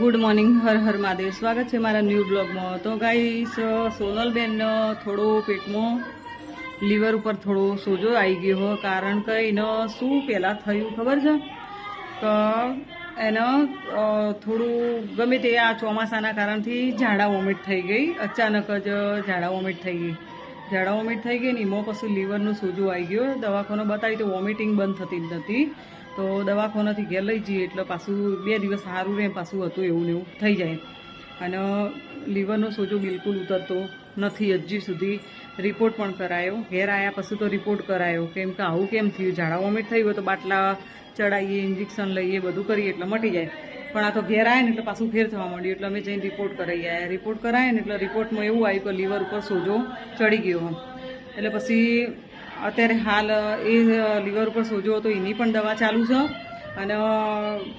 Good morning, Har Har Mahadev. સ્વાગત છે મારા ન્યૂ બ્લોગમાં. તો ગાઈસ, સોનલબેન થોડો પેટમાં લીવર ઉપર થોડો સોજો આવી ગયો હોય. કારણ કે એને શું પહેલાં થયું ખબર છે કે એને થોડું ગમે તે આ ચોમાસાના કારણથી ઝાડા વોમિટ થઈ ગઈ. અચાનક જ ઝાડા વોમિટ થઈ ગઈ. ઝાડા વોમિટ થઈ ગઈ ને એમાં પછી લીવરનું સોજો આવી ગયો. દવાખાને બતાવી તો વોમિટિંગ બંધ થતી જ નથી. તો દવાખાનાથી ઘેર લઈ જઈએ એટલે પાછું 2 દિવસ સારું રહે, પાછું હતું એવું ને એવું થઈ જાય. અને લીવરનો સોજો બિલકુલ ઉતરતો નથી હજી સુધી. રિપોર્ટ પણ કરાયો. ઘેર આવ્યા પછી તો રિપોર્ટ કરાયો, કેમ કે આવું કેમ થયું. ઝાડા વોમિટ થઈ ગયું તો બાટલા ચડાવીએ, ઇન્જેક્શન લઈએ, બધું કરીએ એટલે મટી જાય. પણ આ તો ઘેર આવ્યા ને એટલે પાછું ફેર થવા માંડ્યું. એટલે અમે જઈને રિપોર્ટ કરાવી આવ્યા. રિપોર્ટ કરાયા ને એટલે રિપોર્ટમાં એવું આવ્યું કે લીવર ઉપર સોજો ચડી ગયો. એટલે પછી અત્યારે હાલ એ લીવર ઉપર સોજો હતો એની પણ દવા ચાલુ છે. અને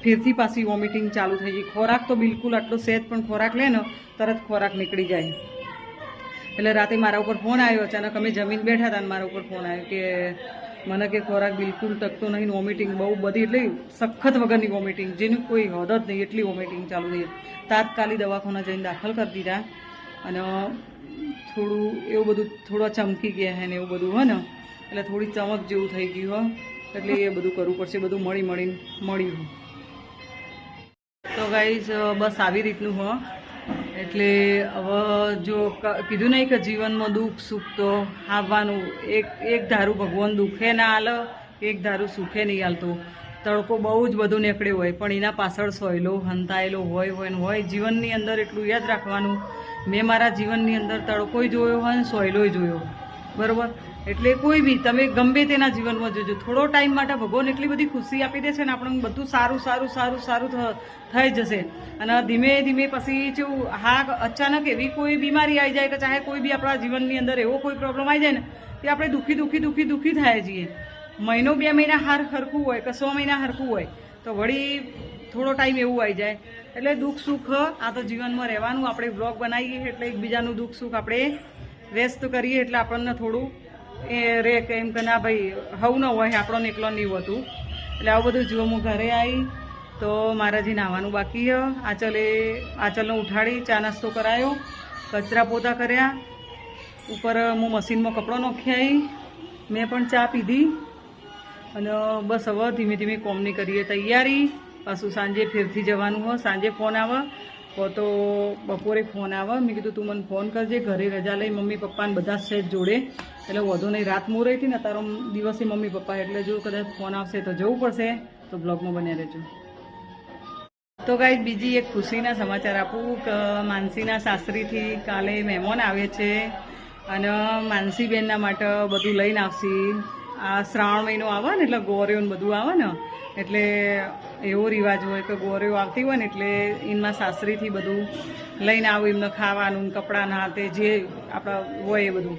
ફેરથી પાછી વોમિટિંગ ચાલુ થઈ ગઈ. ખોરાક તો બિલકુલ આટલો સહેજ પણ ખોરાક લે ને તરત ખોરાક નીકળી જાય. એટલે રાતે મારા ઉપર ફોન આવ્યો. અચાનક અમે જમીન બેઠા હતા અને મારા ઉપર ફોન આવ્યો કે મને કે ખોરાક બિલકુલ ટકતો નહીં, વોમિટિંગ બહુ બધી, એટલે સખત વગરની વોમિટિંગ, જેની કોઈ હદ જ નહીં એટલી વોમિટિંગ ચાલુ થઈ. તાત્કાલિક દવાખાના જઈને દાખલ કરી દીધા. અને થોડું એવું બધું થોડા ચમકી ગયા હે ને એવું બધું હોય ને, એટલે થોડી ચમક જેવું થઈ ગયું હોય. એટલે એ બધું કરવું પડશે. બધું મળીને મળ્યું. તો ગાઈઝ, બસ આવી રીતનું હો. એટલે હવે જો કીધું નહીં કે જીવનમાં દુઃખ સુખ તો આવવાનું. એક ધારું ભગવાન દુઃખે ના હાલે, એક ધારું સુખે નહીં હાલતો. તડકો બહુ જ બધું નીકળ્યો હોય પણ એના પાછળ સોયલો હંતાયેલો હોય. જીવનની અંદર એટલું યાદ રાખવાનું, મેં મારા જીવનની અંદર તડકોય જોયો હોય ને સોયલોય જોયો, બરાબર. એટલે કોઈ બી તમે ગમે તેના જીવનમાં જોજો, થોડો ટાઈમ માટે ભગવાન એટલી બધી ખુશી આપી દેશે ને આપણને, બધું સારું થઈ જશે. અને ધીમે ધીમે પછી જેવું અચાનક એવી કોઈ બીમારી આવી જાય કે ચાહે કોઈ બી આપણા જીવનની અંદર એવો કોઈ પ્રોબ્લેમ આવી જાય ને તે આપણે દુઃખી થાય છીએ. મહિનો 2 મહિના હરખું હોય કે 100 મહિના હરખું હોય તો વળી થોડો ટાઈમ એવું આવી જાય. એટલે દુઃખ સુખ આ તો જીવનમાં રહેવાનું. આપણે બ્લોગ બનાવીએ એટલે એકબીજાનું દુઃખ સુખ આપણે વ્યસ્ત કરીએ એટલે આપણને થોડું એ રે કે એમ કે ના ભાઈ હવું ન હોય, આપણને એકલો નહીં હોતું. એટલે આવું બધું જો હું ઘરે આવી તો મારા જે નાવાનું બાકી આંચલને ઉઠાડી ચા નાસ્તો કરાયો, કચરા પોતા કર્યા, ઉપર હું મશીનમાં કપડો નાખી આવી, મેં પણ ચા પીધી. અને બસ હવે ધીમે ધીમે કોમની કરીએ તૈયારી. પાછું સાંજે ફેરથી જવાનું હોય. સાંજે ફોન આવે તો બપોરે ફોન આવે. મેં કીધું તું મને ફોન કરજે, ઘરે રજા લઈ મમ્મી પપ્પાને બધા જ સેજ જોડે, એટલે વધુ નહીં. રાત મોર રહી હતી ને તારો દિવસે મમ્મી પપ્પા, એટલે જો કદાચ ફોન આવશે તો જવું પડશે. તો બ્લોગમાં બન્યા રહેજો. તો ગાઈસ, બીજી એક ખુશીના સમાચાર આપું કે માનસીના સાસરીથી કાલે મહેમાન આવે છે અને માનસીબેનના માટે બધું લઈને આવશે. આ શ્રાવણ મહિનો આવે ને એટલે ગોરીઓ ને બધું આવે ને, એટલે એવો રિવાજ હોય કે ગોરીઓ આવતી હોય ને એટલે એમાં સાસરીથી બધું લઈને આવું, એમને ખાવાનું, કપડાના હાથે જે આપણા હોય એ બધું.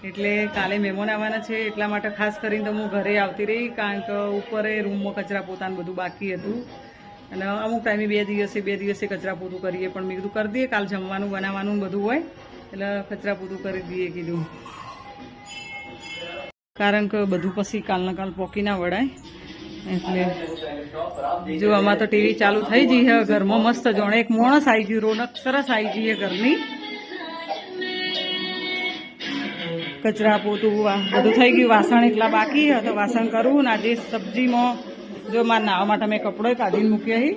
એટલે કાલે મહેમાન આવવાના છે એટલા માટે ખાસ કરીને તો હું ઘરે આવતી રહી, કારણ કે ઉપર રૂમમાં કચરા પોતાનું બધું બાકી હતું. અને અમુક ટાઈમે 2 દિવસે કચરા પોતું કરીએ, પણ મેં કીધું કરી દઈએ, કાલ જમવાનું બનાવવાનું બધું હોય એટલે કચરા પોતું કરી દઈએ કીધું. કારણ કે બધું પછી કાલના કાલ પોકી ના વળાય. એટલે જો આમાં તો ટીવી ચાલુ થઈ ગઈ છે ઘરમાં. મસ્ત જોણે એક માણસ આવી ગયું, રોનક સરસ આવી ગઈ છે ઘરની. કચરા પોતું બધું થઈ ગયું. વાસણ એટલા બાકી તો વાસણ કરું ને આજે સબ્જીમાં જો મારે નાવા માટે મેં કપડો કાઢીને મૂક્યા છે.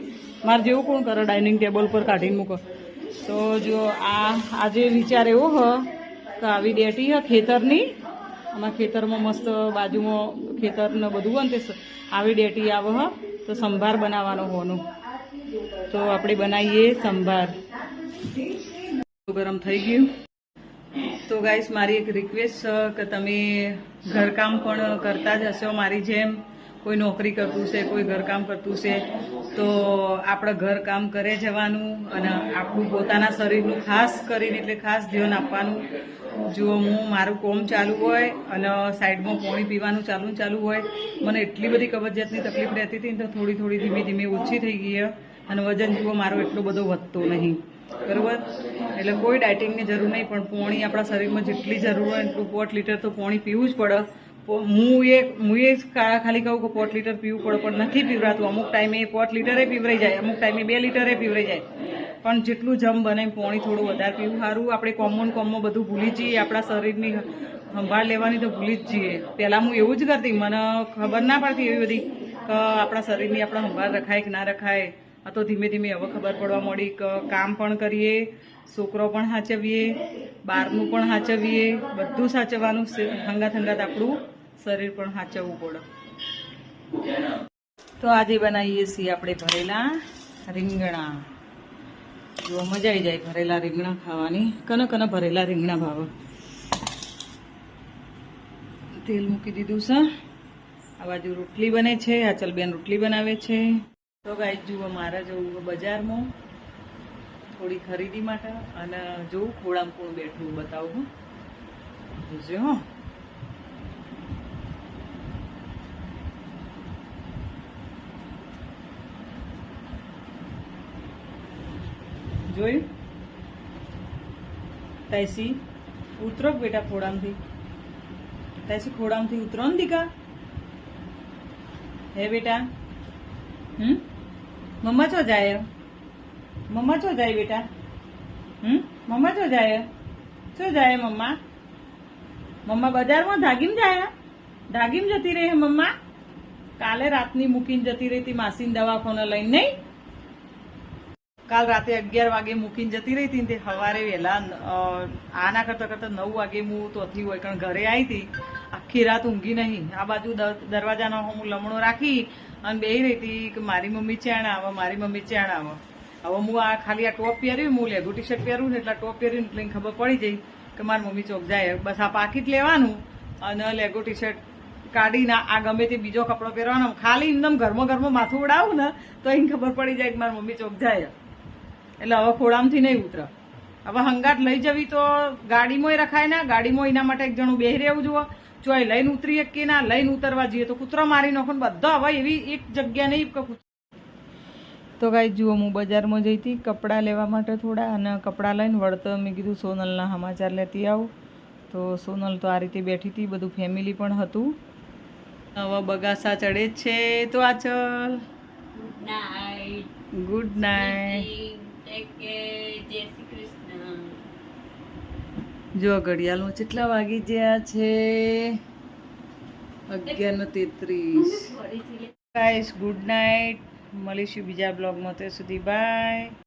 મારે જેવું કોણ કરે, ડાઇનિંગ ટેબલ પર કાઢીને મૂકો. તો જો આજે વિચાર એવો હ કે આવી ડેટી હ ખેતરની, આમાં ખેતરમાં મસ્ત બાજુમાં ખેતરને બધું હોય ને તે આવી ડેટી આવે હ. તો સંભાર બનાવવાનો હોવાનું, તો આપણે બનાવીએ સંભાર. ગરમ થઈ ગયું. તો ગાઈસ, મારી એક રિક્વેસ્ટ છે કે તમે ઘરકામ પણ કરતા જ હશો મારી જેમ. કોઈ નોકરી કરતું છે, કોઈ ઘરકામ કરતું છે, તો આપણે ઘરકામ કરે જવાનું અને આપણું પોતાના શરીરનું ખાસ કરીને એટલે ખાસ ધ્યાન આપવાનું. જો હું મારું કોમ ચાલુ હોય અને સાઈડમાં પાણી પીવાનું ચાલુ હોય, મને એટલી બધી કબજિયાતની તકલીફ રહેતી હતી ને તો થોડી ધીમે ધીમે ઓછી થઈ ગઈ. અને વજન જુઓ મારો એટલો બધો વધતો નહીં, બરાબર. એટલે કોઈ ડાયટિંગની જરૂર નહીં, પણ પાણી આપણા શરીરમાં જેટલી જરૂર હોય એટલું 1 લીટર તો પાણી પીવું જ પડે. હું એ ખાલી કહું કે 5 લીટર પીવું પડે પણ નથી પીવરાતું. અમુક ટાઈમે 5 લીટરે પીવરાઈ જાય, અમુક ટાઈમે 2 લીટરે પીવરાઈ જાય. પણ જેટલું જમ બને પાણી થોડું વધારે પીવું સારું. આપણે કોમમાં બધું ભૂલી જઈએ, આપણા શરીરની સંભાળ લેવાની તો ભૂલી જ જઈએ. પહેલાં હું એવું જ કરતી, મને ખબર ના પડતી એવી બધી કે આપણા શરીરની આપણે સંભાળ રખાય કે ના રખાય. આ તો ધીમે ધીમે હવે ખબર પડવા માંડી કે કામ પણ કરીએ, છોકરો પણ સાચવીએ, બહારનું પણ સાચવીએ, બધું સાચવવાનું. હંગાત આપણું શરીર પણ સાચવવું પડે. તો આજે બનાવીએ છીએ આપણે ભરેલા રીંગણા. જો મજા આવી જાય ભરેલા રીંગણા ખાવાની. કને ભરેલા રીંગણા ભાવે. તેલ મૂકી દીધું છે. આ બાજુ રોટલી બને છે. આચલબેન રોટલી બનાવે છે. તો ગાઈસ જુઓ, મારે જવું બજારમાં થોડી ખરીદી માટે, અને જોઉં ખોળામાં કોણ બેઠું બતાવું. જોજો હો. જોયું? તૈસી ઉતરો બેટા ખોડામથી. તૈસી ખોડામથી ઉતરો ને દીકા. હે બેટા. મમ્મા ચો જાય? મમ્મા ચો જાય બેટા? મમ્મા ચો જાય? ચો જાય મમ્મા? મમ્મા બજારમાં ધાગીમ જાય? ધાગીમ જતી રહી મમ્મા? કાલે રાતની મૂકીને જતી રહી હતી માસીને દવાખાને લઈને, નહીં? કાલ રાતે 11 વાગે મૂકીને જતી રહી હતી. તે સવારે વહેલા આના કરતા 9 વાગે હું તોથી હોય, કારણ ઘરે આવી હતી. આખી રાત ઊંઘી નહીં. આ બાજુ દરવાજાનો હું લમણો રાખી અને બેહી રહી હતી કે મારી મમ્મી ચેણ આવે, મારી મમ્મી ચેણ આવે. હવે હું આ ખાલી આ ટોપ પહેર્યું, હું લેગુ ટી શર્ટ પહેરું ને એટલે ટોપ પહેર્યું એટલે ખબર પડી જાય કે મારી મમ્મી ચોક જાય. બસ આ પાકીટ લેવાનું અને લેગુ ટી શર્ટ કાઢીને આ ગમે તે બીજો કપડો પહેરવાનો. ખાલી એકદમ ઘરમાં માથું ઉડાવું ને તો એને ખબર પડી જાય કે મારી મમ્મી ચોક જાય. એટલે હવે ખોડામથી નહીં ઉતરે. હવે હંગાટ લઈ જવી તો ગાડીમાં રખાય ના. ગાડીમાં એના માટે એક જણું બેહી રહેવું જુઓ. જો એ લઈને ઉતરીએ કે ના, લઈને ઉતરવા જઈએ તો કૂતરો મારી નાખો ને બધા. હવે એવી એક જગ્યા નહીં કે. તો ગાઈ જુઓ, હું બજારમાં જઈ હતી કપડાં લેવા માટે થોડા, અને કપડાં લઈને વળતો મેં કીધું સોનલના સમાચાર લેતી આવું. તો સોનલ તો આ રીતે બેઠી હતી, બધું ફેમિલી પણ હતું. હવે બગાસા ચડે જ છે. તો આ ચલ ગુડ નાઇટ. જો ઘડિયાળમાં કેટલા વાગી ગયા છે? 11:33. Guys good night. મળીશું બીજા બ્લોગમાં. ત્યાં સુધી બાય.